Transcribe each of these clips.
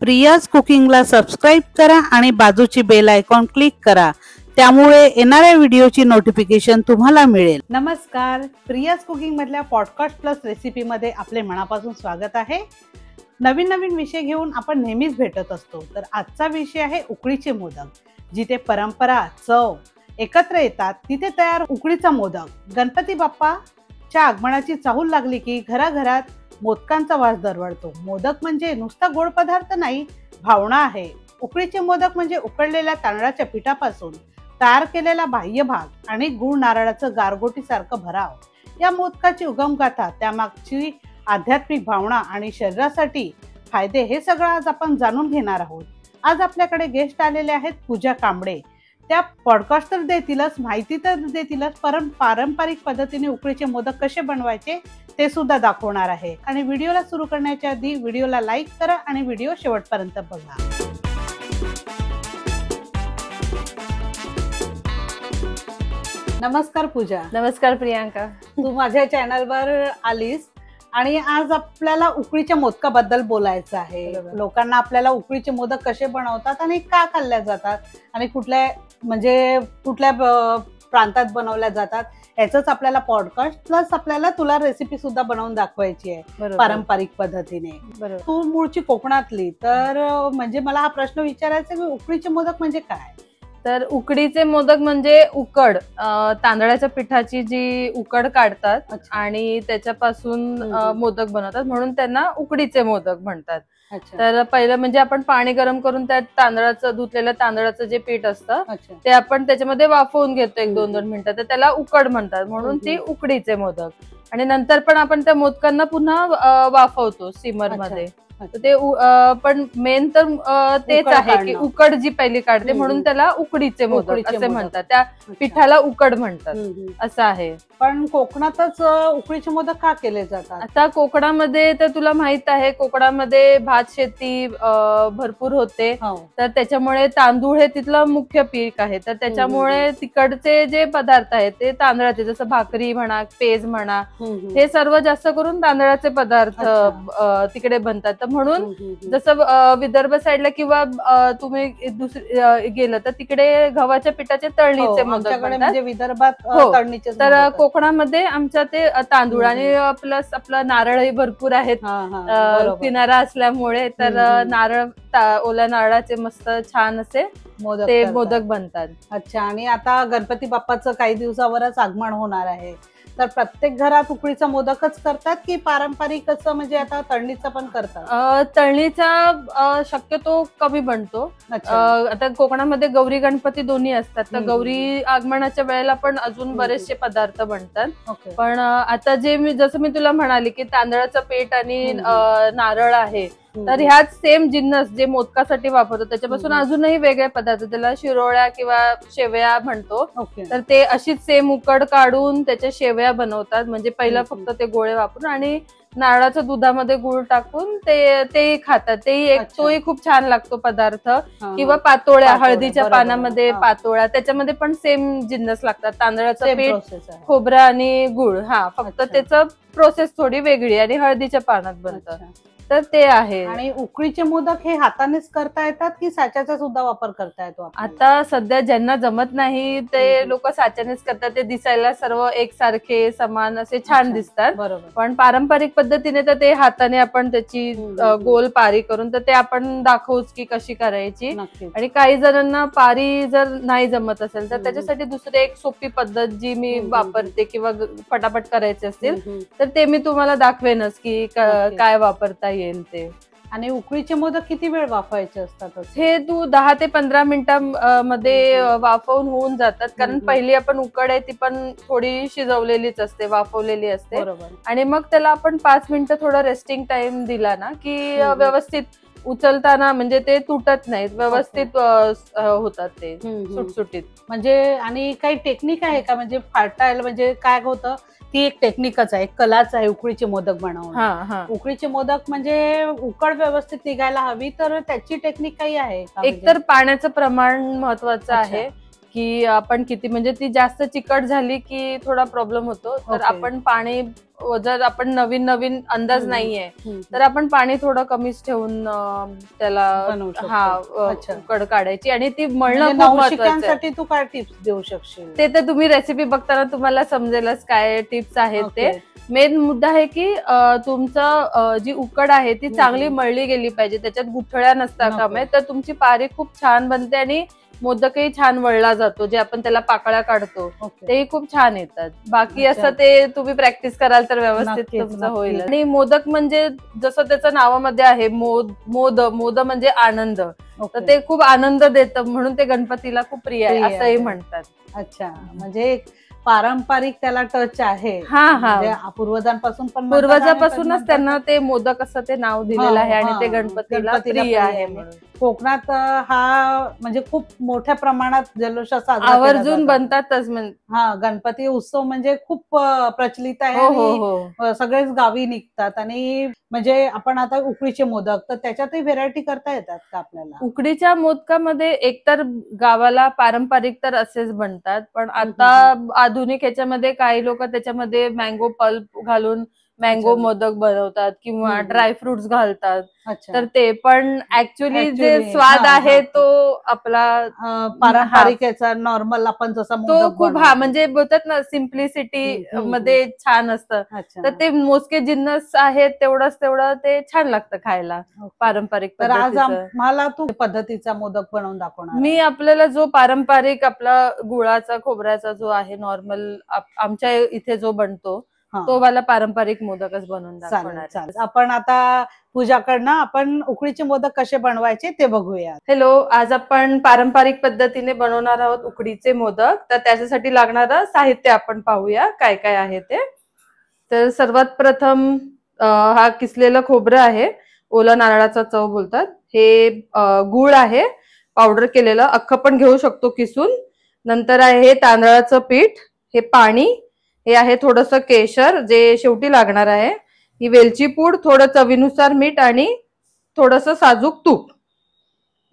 Priya's कुकिंगला subscribe करा आणि बाजूची बेल आयकॉन क्लिक करा, त्यामुळे येणाऱ्या व्हिडिओची नोटिफिकेशन तुम्हाला मिळेल। नमस्कार, प्रियाज कुकिंग मधल्या पॉडकास्ट प्लस रेसिपी मध्ये आपले मनापासून स्वागत आहे। नवीन नवीन विषय घेऊन आपण नेहमीच भेटत असतो। तर आजचा विषय आहे उकडीचे मोदक। जिथे परंपरा चव एकत्र येतात तिथे तयार उकडीचा मोदक। गणपती बाप्पाच्या आगमनाची चाहूल लागली की घराघरात मोदकांचा वास दरवळतो। मोदक म्हणजे नुसता गोड पदार्थ नाही, भावना आहे। उकडीचे मोदक म्हणजे उकडलेल्या तांदळाच्या पिठापासून तयार केलेला बाह्य भाग आणि गुळ नारळाचं गारगोटी सारखं भराव। या मोदकाची उगमगाथा, त्यामागची आध्यात्मिक भावना आणि शरीरासाठी फायदे हे सगळं आज आपण जाणून घेणार आहोत। आज आपल्याकडे गेस्ट आलेले आहेत पूजा कांबळे। त्या पॉडकास्ट तर देतीलच, माहिती तर देतीलच, पारंपरिक पद्धतीने उकडीचे मोदक कसे बनवायचे ते सुद्धा दाखवणार आहे। आणि व्हिडिओला सुरू करण्याच्या आधी व्हिडिओला लाईक करा आणि व्हिडिओ शेवटपर्यंत बघा। नमस्कार पूजा। नमस्कार प्रियांका, तू माझ्या चॅनलवर आलीस आणि आज आपल्याला उकडीच्या मोदकाबद्दल बोलायचं आहे। लोकांना आपल्याला उकडीचे मोदक कसे बनवतात आणि का खाल्ल्या जातात आणि कुठल्या प्रांतात बनवल्या जातात याचंच आपल्याला पॉडकास्ट प्लस आपल्याला तुला रेसिपी सुद्धा बनवून दाखवायची आहे पारंपरिक पद्धतीने। तू मूळची कोकणातली, तर म्हणजे मला हा प्रश्न विचारायचा की उकडीचे मोदक म्हणजे काय? तर उकडीचे मोदक म्हणजे उकड, तांदळाच्या पिठाची जी उकड काढतात आणि त्याच्यापासून मोदक बनवतात, म्हणून त्यांना उकडीचे मोदक म्हणतात। तर पहिलं म्हणजे आपण पाणी गरम करून त्यात धुतलेल्या तांदळाचं जे पीठ असतं ते आपण त्याच्यामध्ये वाफवून घेतो 1-2 मिनिटं, तर त्याला उकड म्हणतात, म्हणून ती उकडीचे मोदक। आणि नंतर पण आपण त्या मोदकांना पुन्हा वाफवतो स्टीमर मध्ये। ते पण मेन तर तेच आहे की उकड जी पहिली काढते, म्हणून त्याला उकडीचे मोदक असे म्हणतात, त्या पिठाला उकड म्हणतात, असं आहे। पण कोकणातच उकडीचे मोदक का केले जातात? आता कोकणामध्ये तर तुला माहित आहे, कोकणामध्ये भात शेती भरपूर होते, तर त्याच्यामुळे तांदूळ हे तिथलं मुख्य पीक आहे। तर त्याच्यामुळे तिकडचे जे पदार्थ आहेत ते तांदळाचे, जसं भाकरी म्हणा, पेज म्हणा, हे सर्व जास्त करून तांदळाचे पदार्थ तिकडे बनतात। म्हणून जसं विदर्भ साईडला किंवा तुम्ही दुसरी गेलं तर तिकडे गव्हाच्या पिठाचे तळणीचे मोदक बनतात, म्हणजे विदर्भात तळणीचे। तर कोकणामध्ये आमच्या ते तांदूळ आणि प्लस आपलं नारळही भरपूर आहेत किनारा असल्यामुळे, तर ओल्या नारळाचे मस्त छान असे ते मोदक बनतात। अच्छा, आणि आता गणपती बाप्पाचं काही दिवसावरच आगमन होणार आहे, तर प्रत्येक घरात उकडीचा मोदकच करतात की पारंपरिक असं म्हणजे आता तळणीचा पण करतात? तळणीचा शक्यतो कमी बनतो। आता कोकणामध्ये गौरी गणपती दोन्ही असतात, तर गौरी आगमनाच्या वेळेला पण अजून बरेचसे पदार्थ बनतात। पण आता जसं मी तुला म्हणाली की तांदळाचं पीठ आणि नारळ आहे, तर ह्याच सेम जिन्नस जे मोदकासाठी वापरतो त्याच्यापासून अजूनही वेगळे पदार्थ, त्याला शिरोळ्या किंवा शेवया म्हणतो, तर ते अशीच सेम उकड काढून त्याच्या शेवया बनवतात। म्हणजे पहिलं फक्त ते गोळे वापरून आणि नारळाच्या दुधामध्ये गुळ टाकून ते खातात। तोही खूप छान लागतो पदार्थ। किंवा पातोळ्या, हळदीच्या पानामध्ये पातोळ्या, त्याच्यामध्ये पण सेम जिन्नस लागतात, तांदळाचं पीठ, खोबरं आणि गुळ। फक्त त्याचं प्रोसेस थोडी वेगळी आणि हळदीच्या पानात बनतं, तर ते आहे। आणि उकडीचे मोदक हे हातानेच करता येतात की साच्याचा सुद्धा वापर करता येतो? आता सध्या ज्यांना जमत नाही ते लोक साच्यानेच करतात, ते दिसायला सर्व एकसारखे समान असे छान दिसतात। पण पारंपरिक पद्धतीने तर ते हाताने आपण त्याची गोल पारी करून, तर ते आपण दाखवूच की कशी करायची। आणि काही जणांना पारी जर नाही जमत असेल तर त्याच्यासाठी दुसरी एक सोपी पद्धत जी मी वापरते किंवा पटापट करायचे असतील तर ते मी तुम्हाला दाखवेनच की काय वापरता येईल ते। आणि उकडीचे मोदक किती वेळ वाफवायचे असतात? हे तू 10 ते 15 मिनिटांमध्ये वाफवून होऊन जातात, कारण पहिली आपण उकड आहे ती पण थोडी शिजवलेलीच असते, वाफवलेली असते। आणि मग त्याला आपण 5 मिनिटं थोडा रेस्टिंग टाइम दिला ना की व्यवस्थित उचलताना म्हणजे ते तुटत नाहीत, व्यवस्थित होतात ते सुटसुटीत. म्हणजे आणि काही टेक्निक आहे का, म्हणजे फाटायला म्हणजे काय होतं, ती एक टेक्निकच आहे, कलाच आहे उकडीचे मोदक बनवणं. उकडीचे मोदक म्हणजे उकड व्यवस्थित निघायला हवी, तर त्याची टेक्निक काही आहे का? एक तर पाण्याचं प्रमाण महत्वाचं आहे की आपण किती, म्हणजे ती जास्त चिकट झाली की थोडा प्रॉब्लेम होतो. तर आपण पाणी, जर आपण नवीन अंदाज नाहीये तर आपण पाणी थोडं कमीच ठेवून त्याला उकड काढायची. आणि ती मळणं खूप महत्वाचं आहे. तू काय टिप्स देऊ शकशील? ते तर तुम्ही रेसिपी बघताना तुम्हाला समजेलच काय टिप्स आहेत ते. मेन मुद्दा आहे की तुमचं जी उकड आहे ती चांगली मळली गेली पाहिजे, त्याच्यात गुठळ्या नसता कामा, तर तुमची पारी खूप छान बनते आणि मोदकही छान वळला जातो. जे आपण त्याला पाकळ्या काढतो तेही खूप छान येतात. बाकी असं ते तुम्ही प्रॅक्टिस कराल तर व्यवस्थित तुमचं होईल. आणि मोदक म्हणजे जसं त्याचं नावामध्ये आहे मोद म्हणजे आनंद, तर ते खूप आनंद देतं, म्हणून ते गणपतीला खूप प्रिय आहे असंही म्हणतात. अच्छा, म्हणजे पारंपरिक त्याला टच आहे. पूर्वजापासूनच त्यांना ते मोदक असं ते नाव दिलेलं आहे आणि ते गणपतीला प्रिय आहे म्हणून. कोकणात हा म्हणजे खूप मोठ्या प्रमाणात जल्लोषात साजरा आवर्जून बनतातच. गणपती उत्सव म्हणजे खूप प्रचलित आहे, सगळेच गावी निघतात. आणि म्हणजे आपण आता उकडीचे मोदक, तर त्याच्यातही व्हेरायटी करता येतात का आपल्याला? उकडीच्या मोदकामध्ये एकतर गावाला पारंपरिक तर असेच बनतात, पण आता आधुनिक ह्याच्यामध्ये काही लोक त्याच्यामध्ये मँगो पल्प घालून मँगो मोदक बनवतात किंवा ड्रायफ्रुट्स घालतात. तर ते पण ऍक्च्युली जे स्वाद आहे तो आपला पारंपरिक याचा नॉर्मल आपण जसा तो खूप म्हणजे बोलतात ना सिम्प्लिसिटी मध्ये छान असतं. तर ते मोजके जिन्नस आहेत तेवढं ते छान लागतं खायला पारंपरिक. तर आज मला तू पद्धतीचा मोदक बनवून दाखवणार. मी आपल्याला जो पारंपरिक आपला गुळाचा खोबऱ्याचा जो आहे नॉर्मल आमच्या इथे जो बनतो तो मला पारंपरिक मोदकच बनवून दाखवणार. आपण आता पूजाकडनं आपण उकडीचे मोदक कसे बनवायचे ते बघूया. हॅलो, आज आपण पारंपरिक पद्धतीने बनवणार आहोत उकडीचे मोदक. तर त्याच्यासाठी लागणारं साहित्य आपण पाहूया काय काय आहे ते. तर सर्वात प्रथम हा किसलेलं खोबरं आहे, ओला नारळाचा चव बोलतात. हे गुळ आहे पावडर केलेलं, अख्खं पण घेऊ शकतो किसून. नंतर आहे हे तांदळाचं पीठ, हे पाणी, हे आहे थोडंसं केशर जे शेवटी लागणार आहे, ही वेलची पूड, थोडं चवीनुसार मीठ आणि थोडंसं साजूक तूप,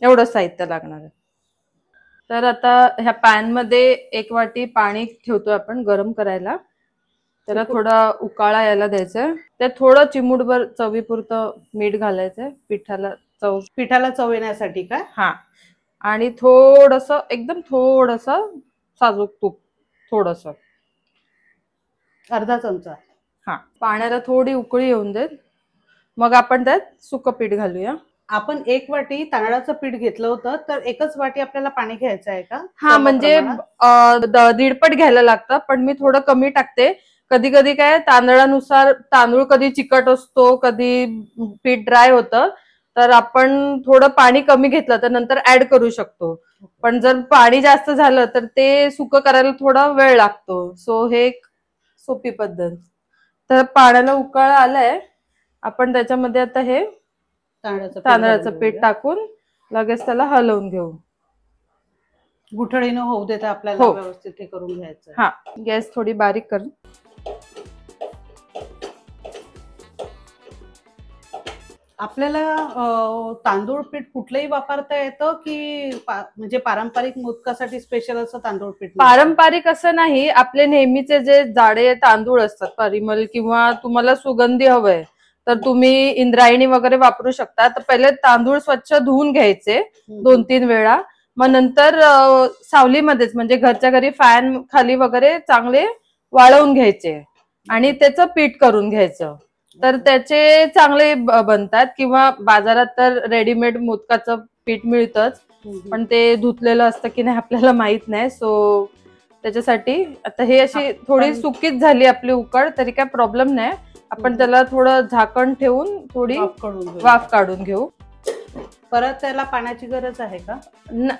एवढं साहित्य लागणार आहे. तर आता ह्या पॅन मध्ये 1 वाटी पाणी ठेवतोय आपण गरम करायला. त्याला थोडा उकाळा यायला द्यायचा. त्यात थोडं चिमूटभर चवीपुरतं मीठ घालायचंय, पिठाला चव येण्यासाठी का? हा. आणि थोडंसं एकदम थोडंसं साजूक तूप, थोडंसं अर्धा चमचा. हा. पाण्याला थोडी उकळी येऊन देत, मग आपण त्यात सुकं पीठ घालूया. आपण 1 वाटी तांदळाचं पीठ घेतलं होतं, तर 1च वाटी आपल्याला पाणी घ्यायचं आहे का? हा, म्हणजे 1.5 पट घ्यायला लागतं, पण मी थोडं कमी टाकते. कधी कधी काय तांदळानुसार, तांदूळ कधी चिकट असतो, कधी पीठ ड्राय होतं, तर आपण थोडं पाणी कमी घेतलं तर नंतर ऍड करू शकतो. पण जर पाणी जास्त झालं तर ते सुकं करायला थोडा वेळ लागतो. सो हे एक सोपी पद्धत. तर पाण्याला उकळ आलाय, आपण त्याच्यामध्ये आता हे तांदळाचं पीठ टाकून लगेच त्याला हलवून घेऊ. गुठळीनं होऊ देता आपल्याला व्यवस्थित हे करून घ्यायचं. हा, गॅस थोडी बारीक कर. आपल्याला तांदूळ पीठ कुठलंही वापरता येतं की म्हणजे पारंपरिक मोदकासाठी स्पेशल असं तांदूळ पीठ? पारंपरिक असं नाही, आपले नेहमीचे जे जाडे तांदूळ असतात परिमल, किंवा तुम्हाला सुगंधी हवंय तर तुम्ही इंद्रायणी वगैरे वापरू शकता. तर पहिले तांदूळ स्वच्छ धुवून घ्यायचे 2-3 वेळा, मग नंतर सावलीमध्येच म्हणजे घरच्या घरी फॅन खाली वगैरे चांगले वाळवून घ्यायचे आणि त्याचं पीठ करून घ्यायचं. तर त्याचे चांगले बनतात. किंवा बाजारात तर रेडीमेड मोदकाचं पीठ मिळतंच, पण ते धुतलेलं असतं की नाही आपल्याला माहित नाही. सो त्याच्यासाठी आता हे अशी थोडी सुकीच झाली आपली उकड तरी काय प्रॉब्लेम नाही. आपण त्याला थोडं झाकण ठेवून थोडी वाफ काढून घेऊ. परत त्याला पाण्याची गरज आहे का?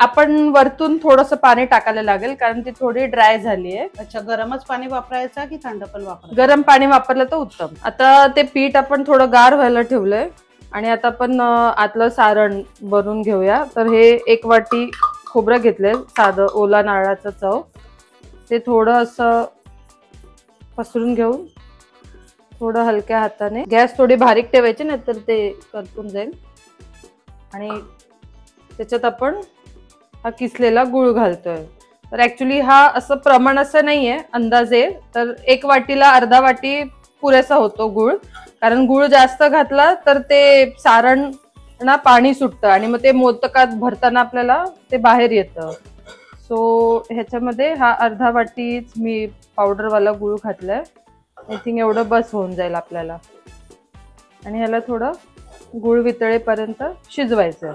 आपण वरतून थोडंसं पाणी टाकायला लागेल कारण ती थोडी ड्राय झाली आहे. अच्छा, गरमच पाणी वापरायचं की थंड पण वापरायचं? गरम पाणी वापरलं तर उत्तम. आता ते पीठ आपण थोडं गार व्हायला ठेवलंय आणि आता आपण आतलं सारण भरून घेऊया. तर हे 1 वाटी खोबरं घेतलंय, साधं ओला नारळाचं चव. ते थोडं असं पसरून घेऊन थोडं हलक्या हाताने, गॅस थोडी बारीक ठेवायची नाही तर ते करपून जाईल. आणि त्याच्यात आपण हा किसलेला गूळ घालतोय. तर ऍक्च्युली हा असं प्रमाण असं नाहीये, अंदाजे. तर 1 वाटीला अर्धा वाटी पुरेसा होतो गूळ, कारण गूळ जास्त घातला तर ते सारण ना पाणी सुटतं आणि मग ते मोदकात भरताना आपल्याला ते बाहेर येतं. सो ह्याच्यामध्ये हा अर्धा वाटीच मी पावडरवाला गूळ घातलाय. आय थिंक एवढं बस होऊन जाईल आपल्याला. आणि ह्याला थोडं गूळ वितळेपर्यंत शिजवायचं.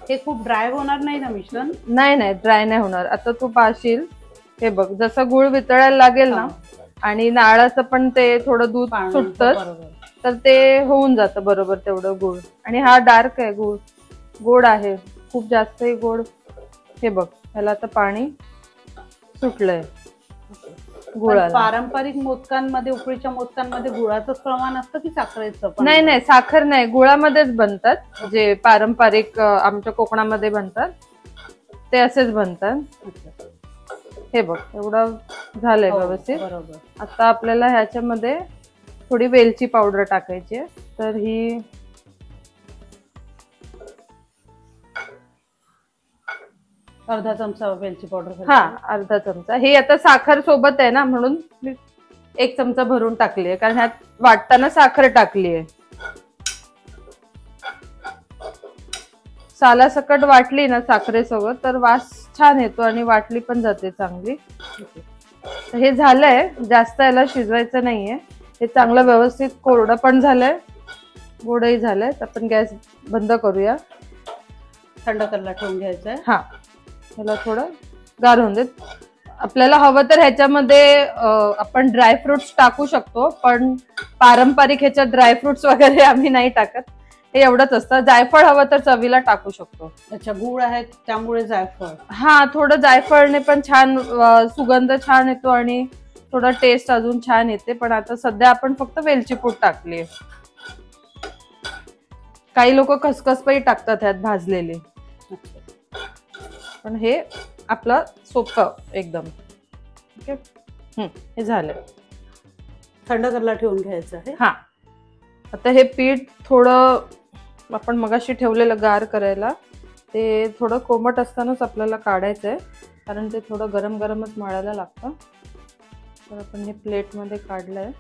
हे खूप ड्राय होणार नाही ना मिश्रण? नाही नाही, ड्राय नाही होणार. आता तू पाहशील, हे बघ, जसं गूळ वितळायला लागेल ना आणि नारळाचं पण ते थोडं दूध सुटतं, तर ते होऊन जातं बरोबर तेवढं गूळ. आणि हा डार्क आहे गूळ, गोड आहे, खूप जास्तही गोड. हे बघ, ह्याला आता पाणी सुटलंय गुळाला. पारंपरिक मोदकांमध्ये, उकडीच्या मोदकांमध्ये गुळाचंच प्रमाण असतं की साखरेचं? नाही नाही, साखर नाही, गुळामध्येच बनतात. जे पारंपरिक आमच्या कोकणामध्ये बनतात ते असेच बनतात. हे बघ, एवढं झालंय व्यवस्थित. बरोबर. आता आपल्याला ह्याच्यामध्ये थोडी वेलची पावडर टाकायची. तर ही अर्धा चमचा वेलची पावडर. हा, अर्धा चमचा. हे आता साखर सोबत आहे ना, म्हणून मी 1 चमचा भरून टाकली आहे, कारण ह्यात वाटताना साखर टाकली आहे. सालासकट वाटली ना साखरेसोबत तर वास छान येतो आणि वाटली पण जाते चांगली. हे झालंय, जास्त याला शिजवायचं नाहीये. हे चांगलं व्यवस्थित कोरडं पण झालंय, गोडही झालंय. तर आपण गॅस बंद करूया. थंड करायला ठेवून घ्यायचंय. हा, ह्याला थोडं गार होऊन देत. आपल्याला हवं तर ह्याच्यामध्ये आपण ड्रायफ्रुट्स टाकू शकतो, पण पारंपरिक ह्याच्यात ड्रायफ्रुट्स वगैरे आम्ही नाही टाकत. हे एवढंच असतं. जायफळ हवं तर चवीला टाकू शकतो. अच्छा, गूळ आहे त्यामुळे जायफळ. हा, थोडं जायफळने पण छान सुगंध छान येतो आणि थोडं टेस्ट अजून छान येते. पण आता सध्या आपण फक्त वेलची पूड टाकली. काही लोक खसखस पण टाकतात ह्यात भाजलेले, पण हे आपलं सोपं एकदम. ओके, हे झालं. थंड करायला ठेवून घ्यायचं आहे. हा, आता हे पीठ थोडं आपण मगाशी ठेवलेलं गार करायला, ते थोडं कोमट असतानाच आपल्याला काढायचंय, कारण ते थोडं गरम गरमच मळायला लागतं. तर आपण हे प्लेटमध्ये काढलंय.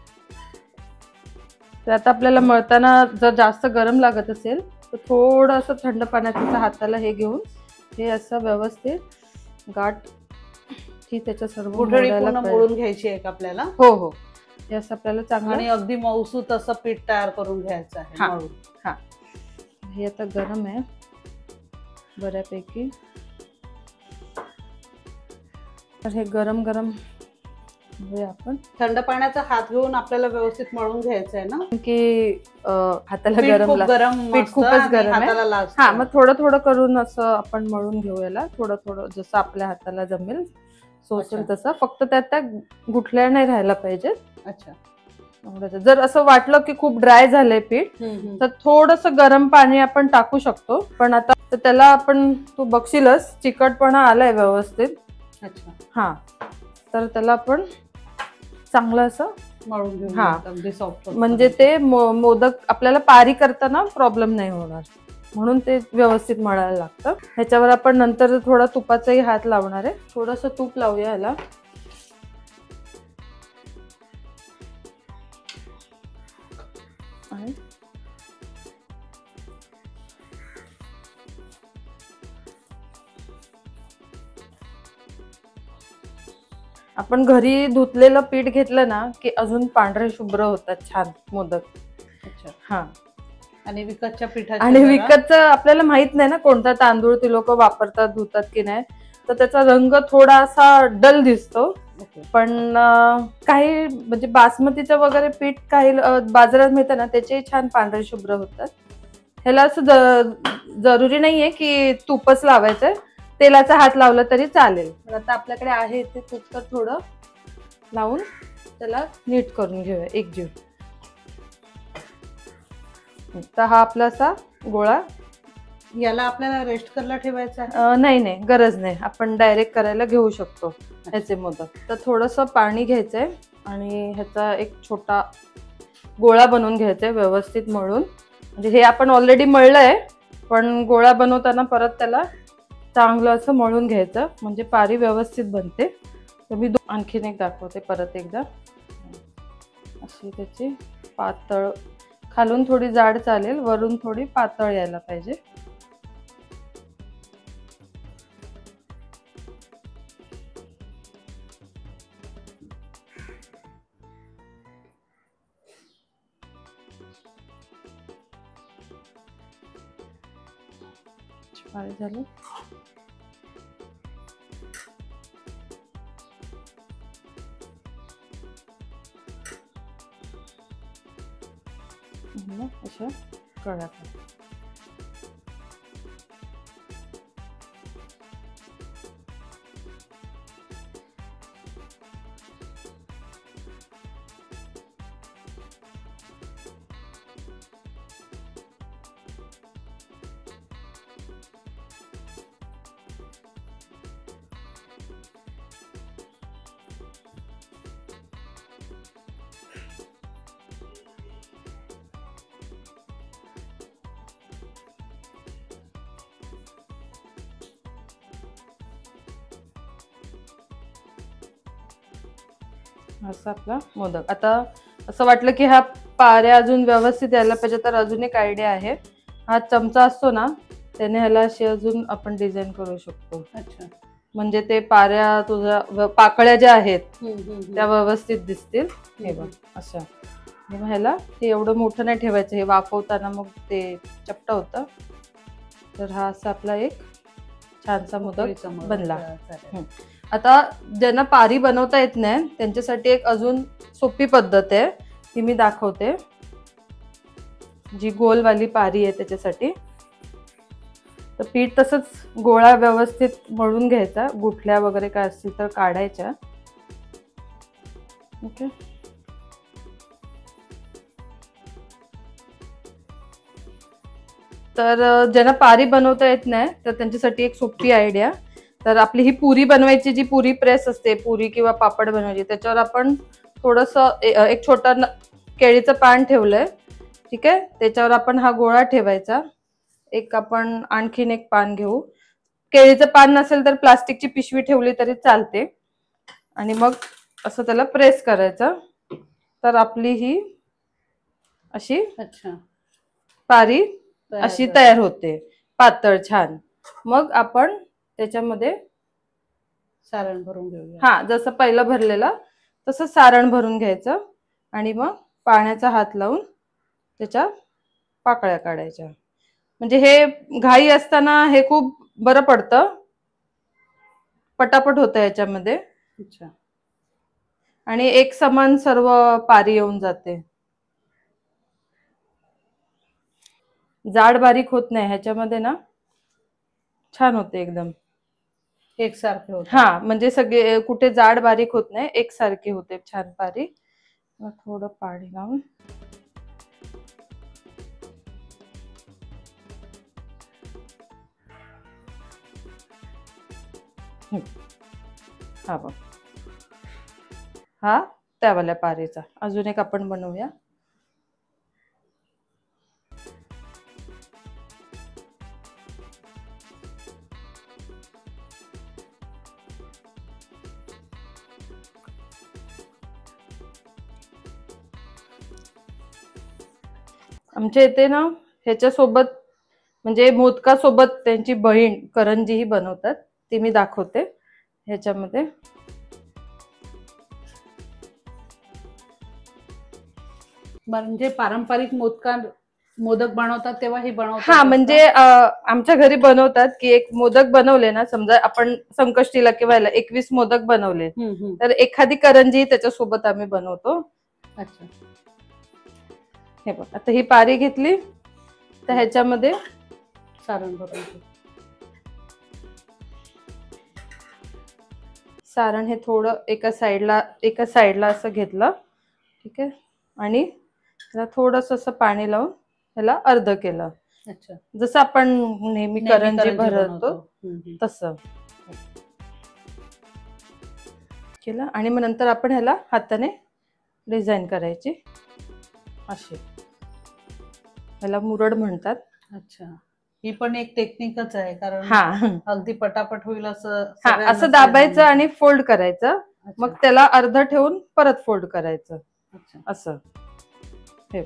तर आता आपल्याला मळताना जर जास्त गरम लागत असेल तर थोडं असं थंड पाण्याच्या हाताला हे घेऊन हे असं व्यवस्थित गाठ ही त्याच्या सर्व मोडून घ्यायची आहे आपल्याला. हो हो, हे असं आपल्याला चांगलं आणि अगदी मऊसूत असं पीठ तयार करून घ्यायचं आहे. हा, हे आता गरम आहे बऱ्यापैकी. तर हे गरम गरम आपण थंड पाण्याचा हात घेऊन आपल्याला व्यवस्थित मळून घ्यायचं आहे ना, की हाताला गरम पीठ खूपच गरम आहे. हा, मग थोडं थोडं करून असं आपण मळून घेऊ याला. थोडं थोडं जसं आपल्या हाताला जमेल सोसेल तसं. फक्त त्यात त्या गुठल्या नाही राहायला पाहिजे. अच्छा, जर असं वाटलं की खूप ड्राय झालंय पीठ तर थोडंसं गरम पाणी आपण टाकू शकतो. पण आता त्याला आपण, तू बघशीलच, चिकटपणा आलाय व्यवस्थित. अच्छा, हा, तर त्याला आपण चांगलं असं मळून घेऊ. हा, अगदी सॉफ्ट, म्हणजे ते मोदक आपल्याला पारी करताना प्रॉब्लेम नाही होणार, म्हणून ते व्यवस्थित मळायला लागतं. ह्याच्यावर आपण नंतर थोडा तुपाचाही हात लावणार आहे. थोडंसं तूप लावूया ह्याला. आपण घरी धुतलेलं पीठ घेतलं ना की अजून पांढरे शुभ्र होतात छान मोदक. अच्छा, हा. आणि विकतच्या पिठाचं, आणि विकतचं आपल्याला माहित नाही ना कोणता तांदूळ ते लोक वापरतात, धुतात की नाही, तर त्याचा रंग थोडासा डल दिसतो. पण काही म्हणजे बासमतीचं वगैरे पीठ काही बाजारात मिळतं ना, त्याचेही छान पांढरे शुभ्र होतात. ह्याला असं जरुरी नाहीये की तुपच लावायचंय, तेलाचा हात लावला तरी चालेल. पण आता आपल्याकडे आहे ते तूप, तर थोडं लावून त्याला नीट करून घेऊया एकजीव. तर हा आपला असा गोळा. याला आपल्याला रेस्ट करायला ठेवायचा नाही नाही, गरज नाही, आपण डायरेक्ट करायला घेऊ शकतो ह्याचे मोदक. तर थोडंसं पाणी घ्यायचंय आणि ह्याचा एक छोटा गोळा बनवून घ्यायचा आहे व्यवस्थित मळून. म्हणजे हे आपण ऑलरेडी मळलंय, पण गोळा बनवताना परत त्याला चांगलं असं मळून घ्यायचं, म्हणजे पारी व्यवस्थित बनते. तर मी आणखीन एक दाखवते परत एकदा. अशी त्याची पातळ, खालून थोडी जाड चालेल, वरून थोडी पातळ यायला पाहिजे. पारी झाली. अशा कळ्या. असा आपला मोदक. आता असं वाटलं की हा पाऱ्या अजून व्यवस्थित यायला पाहिजे, तर अजून एक आयडिया आहे. हा चमचा असतो ना, त्याने ह्याला अशी अजून आपण डिझाईन करू शकतो. अच्छा. म्हणजे ते पाऱ्या तुझ्या पाकळ्या ज्या आहेत त्या व्यवस्थित दिसतील. हे बघ असं. मग ह्याला हे एवढं मोठं नाही ठेवायचं, हे वाफवताना मग ते चपट होतं. तर हा असा आपला एक छानसा मोदक बनला. आता ज्यांना पारी बनवता येत नाही त्यांच्यासाठी एक अजून सोपी पद्धत आहे, ती मी दाखवते. जी गोलवाली पारी आहे त्याच्यासाठी तर पीठ तसंच गोळा व्यवस्थित मळून घ्यायचा, गुठल्या वगैरे काय असतील तर काढायच्या. ओके. तर ज्यांना पारी बनवता येत नाही तर त्यांच्यासाठी एक सोपी आयडिया. तर आपली ही पुरी बनवायची जी पुरी प्रेस असते, पुरी किंवा पापड बनवायची, त्याच्यावर आपण थोडंसं एक छोटा केळीचं पान ठेवलंय. ठीक आहे. त्याच्यावर आपण हा गोळा ठेवायचा. एक आपण आणखीन एक पान घेऊ. केळीचं पान नसेल तर प्लास्टिकची पिशवी ठेवली तरी चालते. आणि मग असं त्याला प्रेस करायचं. तर आपली ही अशी पारी अशी तयार होते, पातळ छान. मग आपण त्याच्यामध्ये सारण भरून घेऊया. हा, जसं पहिलं भरलेलं तसं सारण भरून घ्यायचं आणि मग पाण्याचा हात लावून त्याच्या पाकळ्या काढायच्या. म्हणजे हे घाई असताना हे खूप बरं पडतं, पटापट होतं याच्यामध्ये. अच्छा. आणि एक समान सर्व पारी येऊन जाते, जाड बारीक होत नाही ह्याच्यामध्ये ना, छान होते एकदम एकसारखे होते. हा, म्हणजे सगळे कुठे जाड बारीक होत नाही, एकसारखी होते छान पारी. थोडं पाणी लावून हा बघ, हा त्यावाल्या पारीचा. अजून एक आपण बनवूया. आमच्या इथे ना ह्याच्यासोबत म्हणजे मोदकासोबत त्यांची बहीण करंजी ही बनवतात, ती मी दाखवते ह्याच्यामध्ये. म्हणजे पारंपरिक मोदक बनवतात तेव्हा हे बनवतात. हा, म्हणजे आमच्या घरी बनवतात की एक मोदक बनवले ना, समजा आपण संकष्टीला किंवा 21 मोदक बनवले तर एखादी करंजी त्याच्यासोबत आम्ही बनवतो. अच्छा. हे बघ, आता ही पारी घेतली तर ह्याच्यामध्ये सारण भरून सारण हे थोडं एका साईडला असं घेतलं. ठीक आहे. आणि त्याला थोडंसं असं पाणी लावून ह्याला अर्ध केलं. अच्छा. जसं आपण नेहमी करंजी भरतो तसं केलं. आणि मग नंतर आपण ह्याला हाताने डिझाईन करायची अशी. ह्याला मुरड म्हणतात. अच्छा. ही पण एक टेक्निकच आहे, कारण हा अगदी पटापट होईल असं. असं दाबायचं आणि फोल्ड करायचं, मग त्याला अर्ध ठेवून परत फोल्ड करायचं असं. हे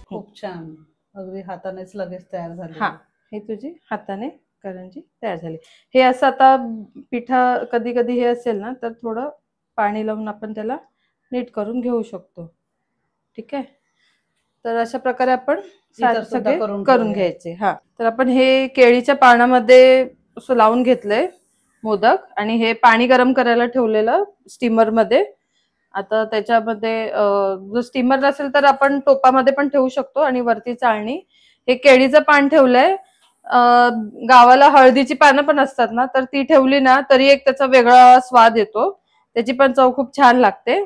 खूप छान, अगदी हातानेच लगेच तयार झाली. हा, हे तुझी हाताने करंजी तयार झाली. हे असं आता पिठा कधी कधी हे असेल ना तर थोडं पाणी लावून आपण त्याला नीट करून घेऊ शकतो. ठीक आहे. तर अशा प्रकारे आपण सगळे करून घ्यायचे. हा, तर आपण हे केळीच्या पानामध्ये असं लावून घेतलंय मोदक, आणि हे पाणी गरम करायला ठेवलेलं स्टीमर मध्ये. आता त्याच्यामध्ये जर स्टीमर नसेल तर आपण टोपामध्ये पण ठेवू शकतो, आणि वरती चाळणी. हे केळीचं पान ठेवलंय. गावाला हळदीची पानं पण असतात ना, तर ती ठेवली ना तरी एक त्याचा वेगळा स्वाद येतो, त्याची पण चव खूप छान लागते.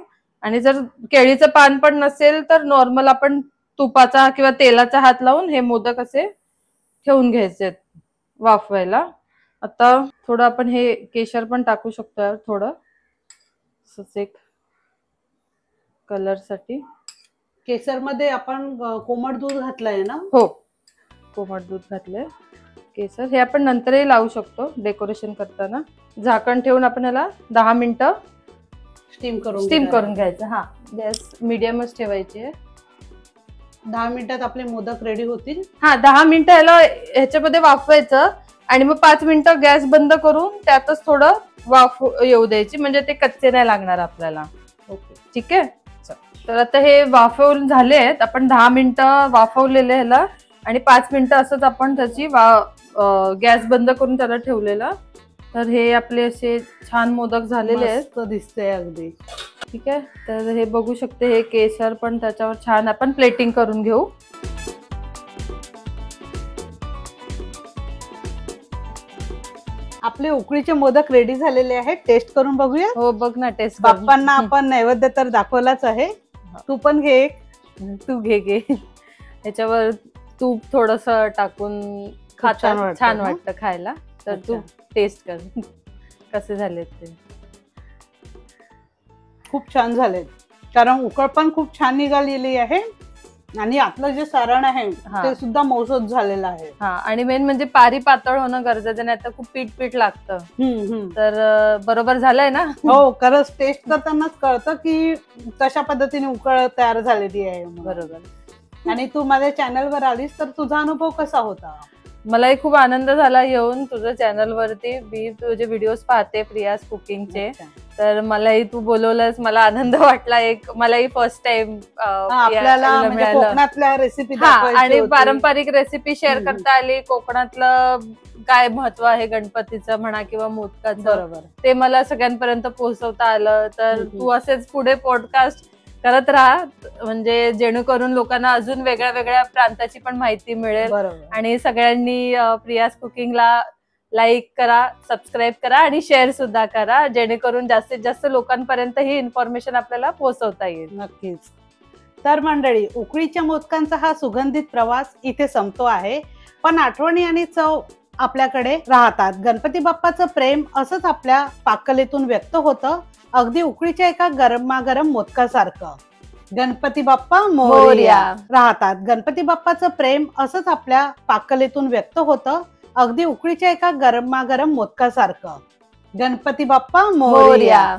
आणि जर केळीचं पान पण नसेल तर नॉर्मल आपण तुपाचा किंवा तेलाचा हात लावून हे मोदक असे ठेवून घ्यायचे वाफवायला. आता थोडं आपण हे केशर पण टाकू शकतो थोडं, एक कलर साठी. केसर मध्ये आपण कोमट दूध घातलंय ना? हो, कोमट दूध घातलंय. केसर हे आपण नंतरही लावू शकतो डेकोरेशन करताना. झाकण ठेवून आपण याला 10 मिनिटं स्टीम करून घ्यायचं. हा, गॅस मीडियमच ठेवायची आहे. 10 मिनिटात आपले मोदक रेडी होतील. हा, 10 मिनिटं याला ह्याच्यामध्ये वाफवायचं, आणि मग 5 मिनिटं गॅस बंद करून त्यातच थोडं वाफ येऊ द्यायची, म्हणजे ते कच्चे नाही लागणार आपल्याला. ओके, ठीक आहे. तर आता हे वाफवून झाले आहेत. आपण 10 मिनिटं वाफवलेले ह्याला, आणि 5 मिनिटं असंच आपण त्याची गॅस बंद करून त्याला ठेवलेला. तर हे आपले असे छान मोदक झालेले आहेत. दिसतंय अगदी. ठीक आहे. तर हे बघू शकते, हे केसर पण त्याच्यावर छान आपण प्लेटिंग करून घेऊ. आपले उकडीचे मोदक रेडी झालेले आहेत. टेस्ट करून बघूया. हो, बघ ना टेस्ट. बाप्पांना आपण नैवेद्य तर दाखवलाच आहे. तू पण घे. तू घे. त्याच्यावर तूप थोडस टाकून खाता छान वाटतं खायला. तर तू टेस्ट कर कसे झालेत ते. खूप छान झालेत, कारण उकळ पण खूप छान निघालेली आहे, आणि आतलं जे सारण आहे ते सुद्धा मौसूद झालेलं आहे. हा, आणि मेन म्हणजे पारी पातळ होणं गरजेचं नाही, तर खूप पीठ लागतं. तर बरोबर झालंय ना? हो, खरंच टेस्ट करतानाच कळतं की कशा पद्धतीने उकळ तयार झालेली आहे. बरोबर. आणि तू माझ्या चॅनलवर आलीस तर तुझा अनुभव कसा होता? मलाही खूप आनंद झाला येऊन तुझ्या चॅनल वरती. मी तुझे व्हिडिओज पाहते प्रियाज कुकिंगचे, तर मलाही तू बोलवलंस, मला आनंद वाटला. एक मलाही फर्स्ट टाइम आपल्याला कोकणातल्या रेसिपी आणि पारंपरिक रेसिपी शेअर करता आली. कोकणातलं काय महत्व आहे गणपतीचं म्हणा किंवा मोदकाचं, बरोबर, ते मला सगळ्यांपर्यंत पोहोचवता आलं. तर तू असेच पुढे पॉडकास्ट करत राहा, म्हणजे जेणेकरून लोकांना अजून वेगळ्या वेगळ्या प्रांताची पण माहिती मिळेल. आणि सगळ्यांनी प्रियाज कुकिंगला लाईक करा, सबस्क्राईब करा आणि शेअर सुद्धा करा, जेणेकरून जास्तीत जास्त लोकांपर्यंत ही इन्फॉर्मेशन आपल्याला पोहोचवता येईल. नक्कीच. तर मंडळी, उकडीच्या मोदकांचा हा सुगंधित प्रवास इथे संपतो आहे, पण आठवणी आणि चव आपल्याकडे राहतात. गणपती बाप्पाचं प्रेम असंच आपल्या पाककलेतून व्यक्त होतं, अगदी उकडीच्या एका गरमागरम मोदकासारखं. गणपती बाप्पा मोरया राहतात. गणपती बाप्पाचं प्रेम असंच आपल्या पाककलेतून व्यक्त होतं, अगदी उकडीच्या एका गरमागरम मोदकासारखं. गणपती बाप्पा मोरया.